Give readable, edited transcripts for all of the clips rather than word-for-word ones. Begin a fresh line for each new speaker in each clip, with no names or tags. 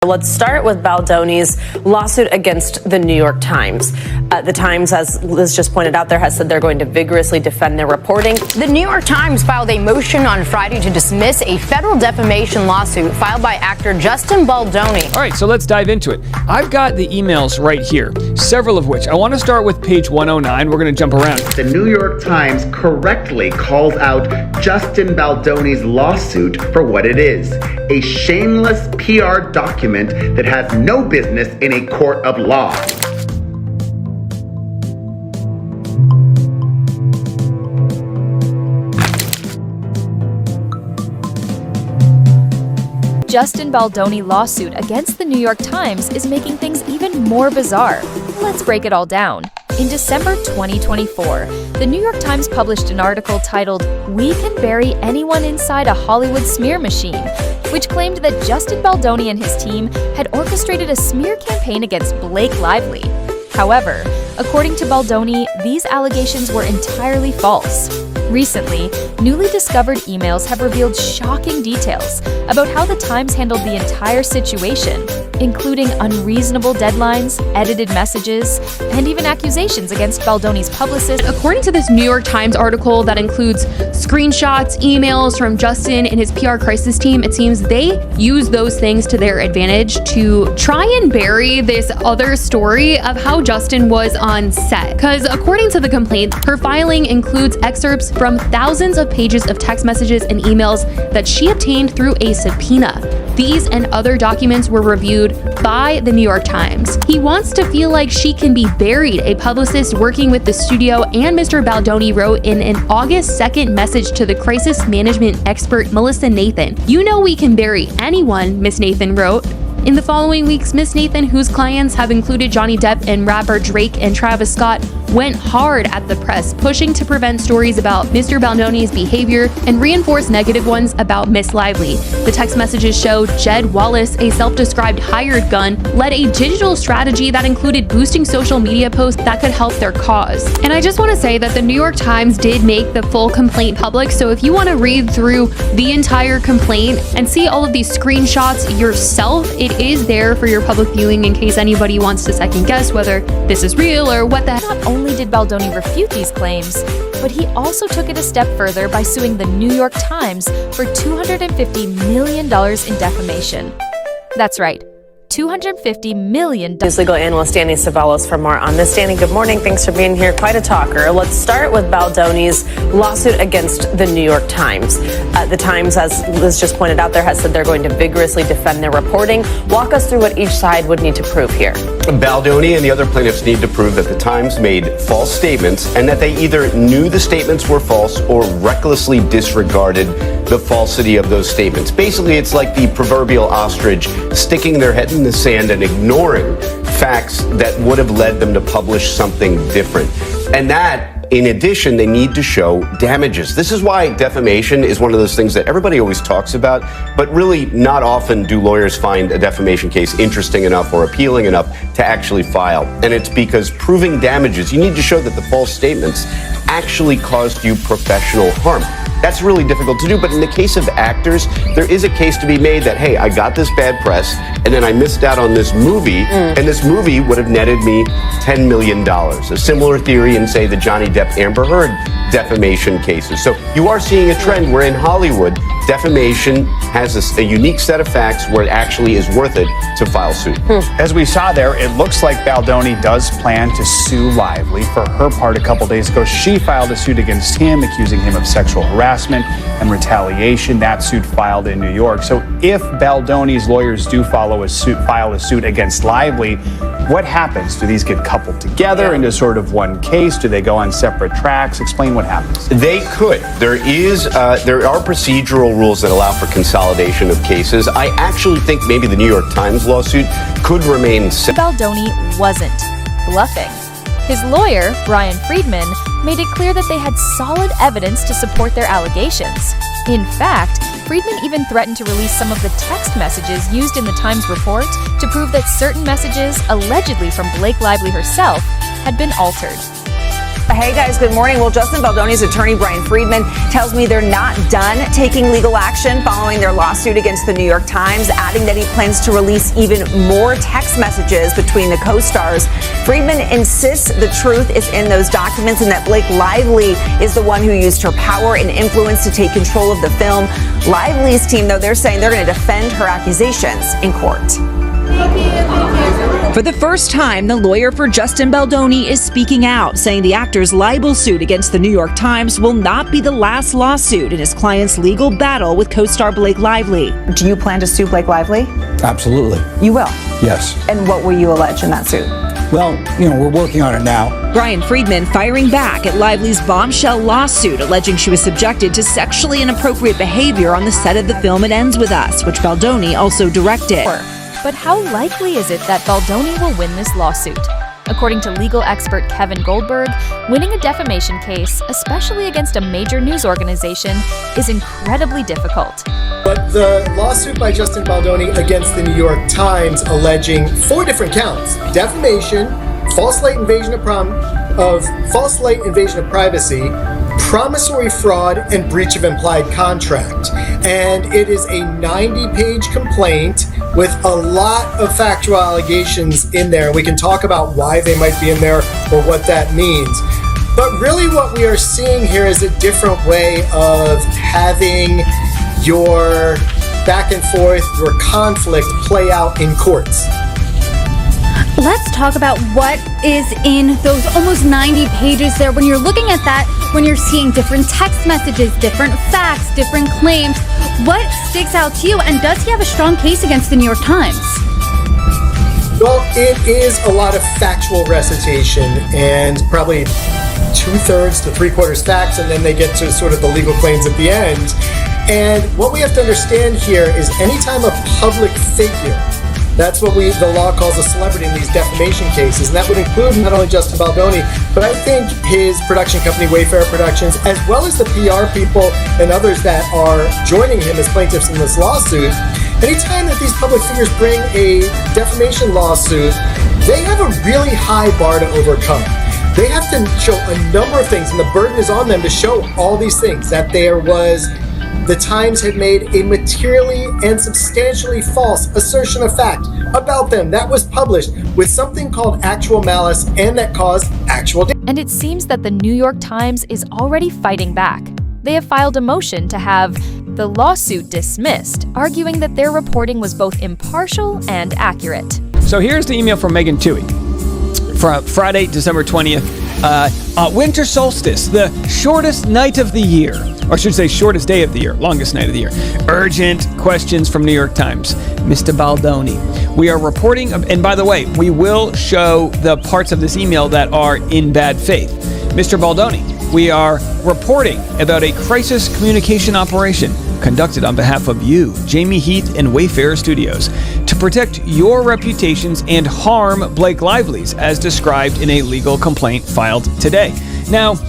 Let's start with Baldoni's lawsuit against the New York Times. The Times, as Liz just pointed out there, has said they're going to vigorously defend their reporting.
The New York Times filed a motion on Friday to dismiss a federal defamation lawsuit filed by actor Justin Baldoni.
All right, so let's dive into it. I've got the emails right here, several of which. I want to start with page 109. We're going to jump around.
The New York Times correctly calls out Justin Baldoni's lawsuit for what it is: a shameless PR document that has no business in a court of law.
Justin Baldoni lawsuit against the New York Times is making things even more bizarre. Let's break it all down. In December 2024, the New York Times published an article titled "We Can Bury Anyone Inside a Hollywood Smear Machine," which claimed that Justin Baldoni and his team had orchestrated a smear campaign against Blake Lively. However, according to Baldoni, these allegations were entirely false. Recently, newly discovered emails have revealed shocking details about how the Times handled the entire situation, including unreasonable deadlines, edited messages, and even accusations against Baldoni's publicist.
According to this New York Times article that includes screenshots, emails from Justin and his PR crisis team, it seems they use those things to their advantage to try and bury this other story of how Justin was on set. Because according to the complaint, her filing includes excerpts from thousands of pages of text messages and emails that she obtained through a subpoena. These and other documents were reviewed by the New York Times. He wants to feel like she can be buried, a publicist working with the studio and Mr. Baldoni wrote in an August 2nd message to the crisis management expert Melissa Nathan. "You know we can bury anyone," Miss Nathan wrote. In the following weeks, Miss Nathan, whose clients have included Johnny Depp and rapper Drake and Travis Scott, went hard at the press, pushing to prevent stories about Mr. Baldoni's behavior and reinforce negative ones about Miss Lively. The text messages show Jed Wallace, a self-described hired gun, led a digital strategy that included boosting social media posts that could help their cause. And I just want to say that the New York Times did make the full complaint public, so if you want to read through the entire complaint and see all of these screenshots yourself, it is there for your public viewing in case anybody wants to second guess whether this is real or what the heck.
Not only did Baldoni refute these claims, but he also took it a step further by suing the New York Times for $250 million in defamation. That's right, $250 million.
News legal analyst Danny Ceballos for more on this. Danny, good morning. Thanks for being here. Quite a talker. Let's start with Baldoni's lawsuit against the New York Times. The Times, as Liz just pointed out there, has said they're going to vigorously defend their reporting. Walk us through what each side would need to prove here.
Baldoni and the other plaintiffs need to prove that the Times made false statements and that they either knew the statements were false or recklessly disregarded the falsity of those statements. Basically, it's like the proverbial ostrich sticking their head in the sand and ignoring facts that would have led them to publish something different. And that, in addition, they need to show damages. This is why defamation is one of those things that everybody always talks about, but really not often do lawyers find a defamation case interesting enough or appealing enough to actually file. And it's because proving damages, you need to show that the false statements actually caused you professional harm. That's really difficult to do, but in the case of actors, there is a case to be made that, hey, I got this bad press, and then I missed out on this movie, and this movie would have netted me $10 million. A similar theory in, say, the Johnny Depp Amber Heard defamation cases. So you are seeing a trend where in Hollywood, defamation has a unique set of facts where it actually is worth it to file suit.
As we saw there, it looks like Baldoni does plan to sue Lively. For her part, a couple days ago, she filed a suit against him, accusing him of sexual harassment and retaliation. That suit filed in New York. So if Baldoni's lawyers do file a suit against Lively, what happens? Do these get coupled together into sort of one case? Do they go on separate tracks? Explain what happens.
They could. There are procedural rules that allow for consolidation of cases. I actually think maybe the New York Times lawsuit could remain separate.
Baldoni wasn't bluffing. His lawyer, Brian Friedman, made it clear that they had solid evidence to support their allegations. In fact, Friedman even threatened to release some of the text messages used in the Times report to prove that certain messages, allegedly from Blake Lively herself, had been altered.
Hey guys, good morning. Well, Justin Baldoni's attorney, Brian Friedman, tells me they're not done taking legal action following their lawsuit against the New York Times, adding that he plans to release even more text messages between the co-stars. Friedman insists the truth is in those documents and that Blake Lively is the one who used her power and influence to take control of the film. Lively's team, though, they're saying they're going to defend her accusations in court.
For the first time, the lawyer for Justin Baldoni is speaking out, saying the actor's libel suit against the New York Times will not be the last lawsuit in his client's legal battle with co-star Blake Lively.
Do you plan to sue Blake Lively?
Absolutely.
You will?
Yes.
And what will you allege in that suit?
Well, we're working on it now.
Brian Friedman firing back at Lively's bombshell lawsuit, alleging she was subjected to sexually inappropriate behavior on the set of the film It Ends With Us, which Baldoni also directed.
But how likely is it that Baldoni will win this lawsuit? According to legal expert Kevin Goldberg, winning a defamation case, especially against a major news organization, is incredibly difficult.
But the lawsuit by Justin Baldoni against the New York Times alleging 4 different counts: defamation, false light invasion of privacy, promissory fraud, and breach of implied contract. And it is a 90-page complaint with a lot of factual allegations in there. We can talk about why they might be in there or what that means. But really what we are seeing here is a different way of having your back and forth, your conflict play out in courts.
Let's talk about what is in those almost 90 pages there. When you're looking at that, when you're seeing different text messages, different facts, different claims, what sticks out to you? And does he have a strong case against the New York Times?
Well, it is a lot of factual recitation and probably 2/3 to 3/4 facts, and then they get to sort of the legal claims at the end. And what we have to understand here is anytime a public figure, that's what the law calls a celebrity in these defamation cases, and that would include not only Justin Baldoni, but I think his production company, Wayfarer Productions, as well as the PR people and others that are joining him as plaintiffs in this lawsuit. Anytime that these public figures bring a defamation lawsuit, they have a really high bar to overcome. They have to show a number of things, and the burden is on them to show all these things, that the Times had made a materially and substantially false assertion of fact about them that was published with something called actual malice and that caused actual damage.
And it seems that the New York Times is already fighting back. They have filed a motion to have the lawsuit dismissed, arguing that their reporting was both impartial and accurate.
So here's the email from Megan Toohey from Friday, December 20th. Winter solstice, the shortest night of the year. Or I should say shortest day of the year, longest night of the year. Urgent questions from New York Times. Mr. Baldoni, we are reporting, and by the way, we will show the parts of this email that are in bad faith. Mr. Baldoni, we are reporting about a crisis communication operation conducted on behalf of you, Jamie Heath and Wayfarer Studios, to protect your reputations and harm Blake Lively's, as described in a legal complaint filed today. Now,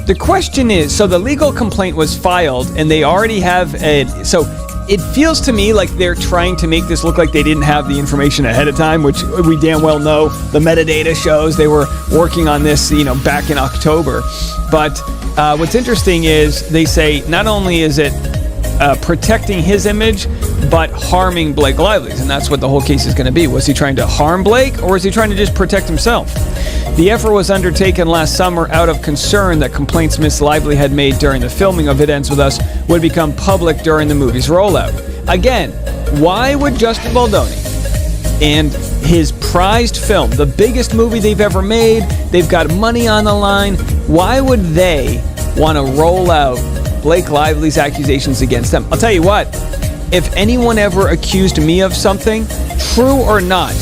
the question is, so the legal complaint was filed and they already have so it feels to me like they're trying to make this look like they didn't have the information ahead of time, which we damn well know the metadata shows they were working on this, back in October. But what's interesting is they say not only is it protecting his image, but harming Blake Lively's, and that's what the whole case is going to be. Was he trying to harm Blake, or was he trying to just protect himself? The effort was undertaken last summer out of concern that complaints Miss Lively had made during the filming of It Ends With Us would become public during the movie's rollout. Again, why would Justin Baldoni and his prized film, the biggest movie they've ever made, they've got money on the line, why would they want to roll out Blake Lively's accusations against them? I'll tell you what, if anyone ever accused me of something, true or not,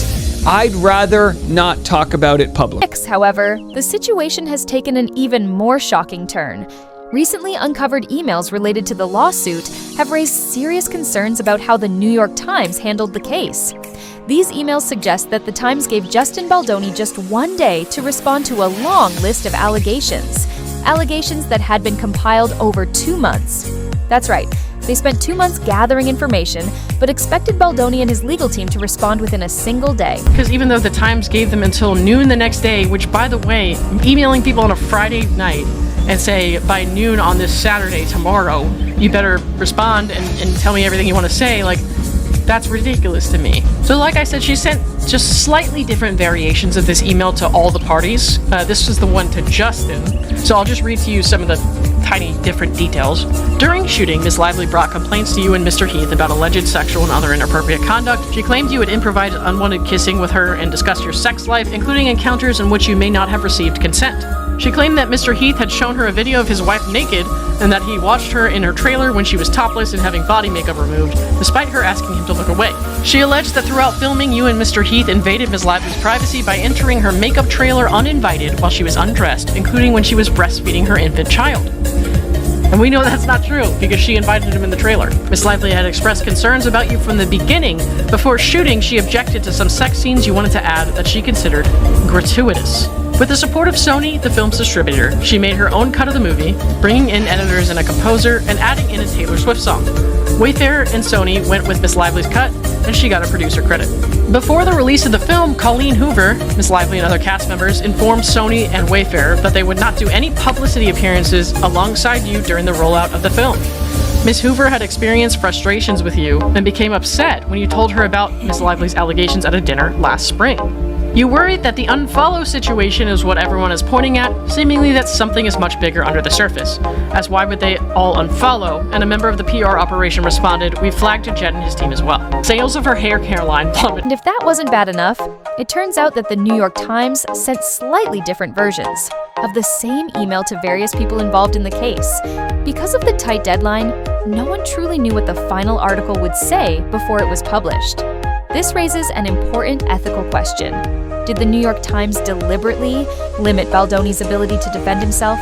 I'd rather not talk about it publicly.
However, the situation has taken an even more shocking turn. Recently uncovered emails related to the lawsuit have raised serious concerns about how the New York Times handled the case. These emails suggest that the Times gave Justin Baldoni just one day to respond to a long list of allegations that had been compiled over 2 months. That's right, They spent 2 months gathering information, but expected Baldoni and his legal team to respond within a single day.
Because even though the Times gave them until noon the next day, which, by the way, emailing people on a Friday night and say, by noon on this Saturday, tomorrow, you better respond and tell me everything you want to say, like, that's ridiculous to me. So like I said, she sent just slightly different variations of this email to all the parties. This was the one to Justin. So I'll just read to you some of the tiny different details. During shooting, Ms. Lively brought complaints to you and Mr. Heath about alleged sexual and other inappropriate conduct. She claimed you had improvised unwanted kissing with her and discussed your sex life, including encounters in which you may not have received consent. She claimed that Mr. Heath had shown her a video of his wife naked and that he watched her in her trailer when she was topless and having body makeup removed, despite her asking him to look away. She alleged that throughout filming, you and Mr. Heath invaded Ms. Lively's privacy by entering her makeup trailer uninvited while she was undressed, including when she was breastfeeding her infant child. And we know that's not true because she invited him in the trailer. Ms. Lively had expressed concerns about you from the beginning. Before shooting, she objected to some sex scenes you wanted to add that she considered gratuitous. With the support of Sony, the film's distributor, she made her own cut of the movie, bringing in editors and a composer, and adding in a Taylor Swift song. Wayfair and Sony went with Ms. Lively's cut, and she got a producer credit. Before the release of the film, Colleen Hoover, Ms. Lively and other cast members, informed Sony and Wayfair that they would not do any publicity appearances alongside you during the rollout of the film. Ms. Hoover had experienced frustrations with you and became upset when you told her about Ms. Lively's allegations at a dinner last spring. You worried that the unfollow situation is what everyone is pointing at, seemingly that something is much bigger under the surface. As why would they all unfollow? And a member of the PR operation responded, we flagged to Jed and his team as well. Sales of her hair care line plummeted.
And if that wasn't bad enough, it turns out that the New York Times sent slightly different versions of the same email to various people involved in the case. Because of the tight deadline, no one truly knew what the final article would say before it was published. This raises an important ethical question. Did the New York Times deliberately limit Baldoni's ability to defend himself?